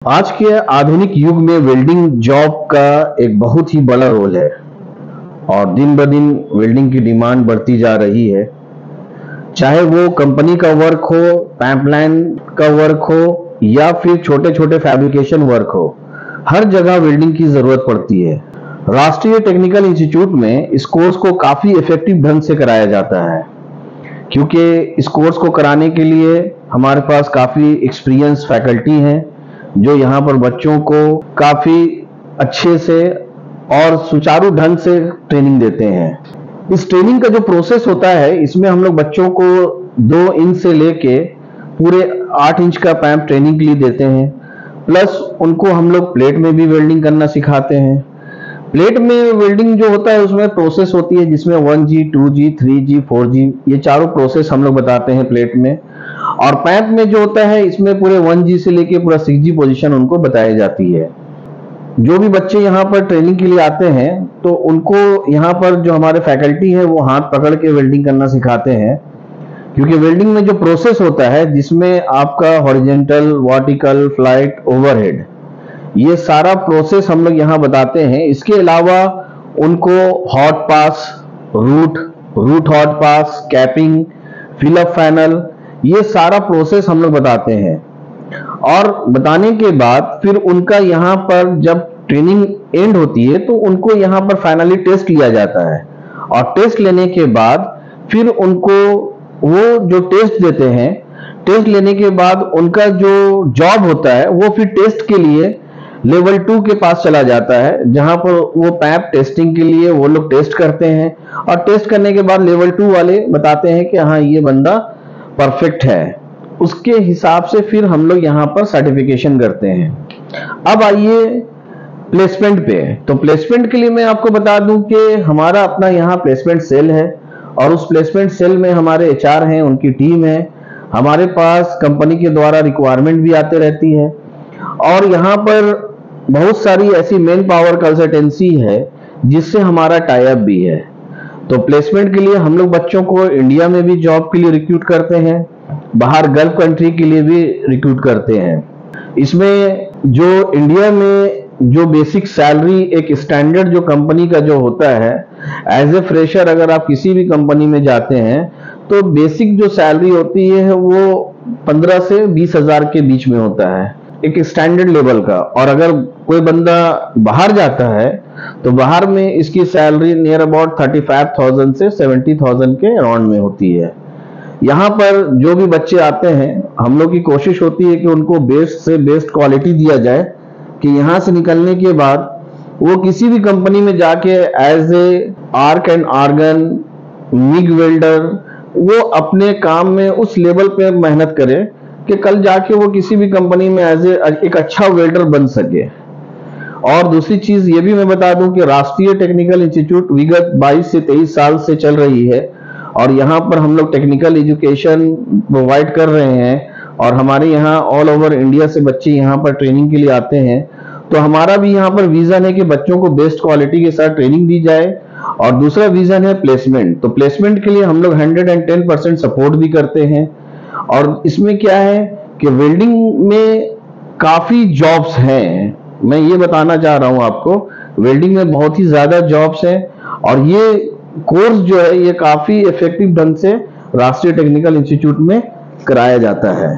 आज के आधुनिक युग में वेल्डिंग जॉब का एक बहुत ही बड़ा रोल है और दिन ब दिन वेल्डिंग की डिमांड बढ़ती जा रही है। चाहे वो कंपनी का वर्क हो, पाइपलाइन का वर्क हो या फिर छोटे छोटे फैब्रिकेशन वर्क हो, हर जगह वेल्डिंग की जरूरत पड़ती है। राष्ट्रीय टेक्निकल इंस्टीट्यूट में इस कोर्स को काफी इफेक्टिव ढंग से कराया जाता है, क्योंकि इस कोर्स को कराने के लिए हमारे पास काफी एक्सपीरियंस फैकल्टी हैं जो यहाँ पर बच्चों को काफी अच्छे से और सुचारू ढंग से ट्रेनिंग देते हैं। इस ट्रेनिंग का जो प्रोसेस होता है, इसमें हम लोग बच्चों को 2 इंच से लेके पूरे 8 इंच का पैप ट्रेनिंग के लिए देते हैं। प्लस उनको हम लोग प्लेट में भी वेल्डिंग करना सिखाते हैं। प्लेट में वेल्डिंग जो होता है उसमें प्रोसेस होती है जिसमें 1G, 2G, 3G, 4G ये चारों प्रोसेस हम लोग बताते हैं प्लेट में। और पैप में जो होता है इसमें पूरे 1G से लेके पूरा 6G पोजीशन उनको बताई जाती है। जो भी बच्चे यहाँ पर ट्रेनिंग के लिए आते हैं तो उनको यहाँ पर जो हमारे फैकल्टी है वो हाथ पकड़ के वेल्डिंग करना सिखाते हैं, क्योंकि वेल्डिंग में जो प्रोसेस होता है जिसमें आपका हॉरिजॉन्टल, वर्टिकल, फ्लाइट, ओवरहेड ये सारा प्रोसेस हम लोग यहाँ बताते हैं। इसके अलावा उनको हॉट पास, रूट हॉट पास, कैपिंग, फिलअप पैनल ये सारा प्रोसेस हम लोग बताते हैं। और बताने के बाद फिर उनका यहाँ पर जब ट्रेनिंग एंड होती है तो उनको यहाँ पर फाइनली टेस्ट लिया जाता है। और टेस्ट लेने के बाद फिर उनको वो जो टेस्ट देते हैं, टेस्ट लेने के बाद उनका जो जॉब होता है वो फिर टेस्ट के लिए लेवल 2 के पास चला जाता है, जहां पर वो पैप टेस्टिंग के लिए वो लोग टेस्ट करते हैं। और टेस्ट करने के बाद लेवल 2 वाले बताते हैं कि हाँ ये बंदा परफेक्ट है। उसके हिसाब से फिर हम लोग यहाँ पर सर्टिफिकेशन करते हैं। अब आइए प्लेसमेंट पे। तो प्लेसमेंट के लिए मैं आपको बता दूं कि हमारा अपना यहाँ प्लेसमेंट सेल है और उस प्लेसमेंट सेल में हमारे HR हैं, उनकी टीम है। हमारे पास कंपनी के द्वारा रिक्वायरमेंट भी आते रहती है और यहाँ पर बहुत सारी ऐसी मैन पावर कंसल्टेंसी है जिससे हमारा टाई अप भी है। तो प्लेसमेंट के लिए हम लोग बच्चों को इंडिया में भी जॉब के लिए रिक्रूट करते हैं, बाहर गल्फ कंट्री के लिए भी रिक्रूट करते हैं। इसमें जो इंडिया में जो बेसिक सैलरी एक स्टैंडर्ड जो कंपनी का जो होता है, एज ए फ्रेशर अगर आप किसी भी कंपनी में जाते हैं तो बेसिक जो सैलरी होती है वो 15 से 20 हजार के बीच में होता है, एक स्टैंडर्ड लेवल का। और अगर कोई बंदा बाहर जाता है तो बाहर में इसकी सैलरी नियर अबाउट 35,000 से 70,000 के अराउंड में होती है। यहाँ पर जो भी बच्चे आते हैं हम लोग की कोशिश होती है कि उनको बेस्ट से बेस्ट क्वालिटी दिया जाए, कि यहाँ से निकलने के बाद वो किसी भी कंपनी में जाके as a arc and argon, MIG welder वो अपने काम में उस लेवल पे मेहनत करे कि कल जाके वो किसी भी कंपनी में एज एक अच्छा वेल्डर बन सके। और दूसरी चीज ये भी मैं बता दूं कि राष्ट्रीय टेक्निकल इंस्टीट्यूट विगत 22 से 23 साल से चल रही है और यहाँ पर हम लोग टेक्निकल एजुकेशन प्रोवाइड कर रहे हैं और हमारे यहाँ ऑल ओवर इंडिया से बच्चे यहाँ पर ट्रेनिंग के लिए आते हैं। तो हमारा भी यहाँ पर विजन है कि बच्चों को बेस्ट क्वालिटी के साथ ट्रेनिंग दी जाए। और दूसरा विजन है प्लेसमेंट। तो प्लेसमेंट के लिए हम लोग 110% सपोर्ट भी करते हैं। और इसमें क्या है कि वेल्डिंग में काफी जॉब्स हैं, मैं ये बताना चाह रहा हूं आपको, वेल्डिंग में बहुत ही ज्यादा जॉब्स हैं और ये कोर्स जो है ये काफी इफेक्टिव ढंग से राष्ट्रीय टेक्निकल इंस्टीट्यूट में कराया जाता है।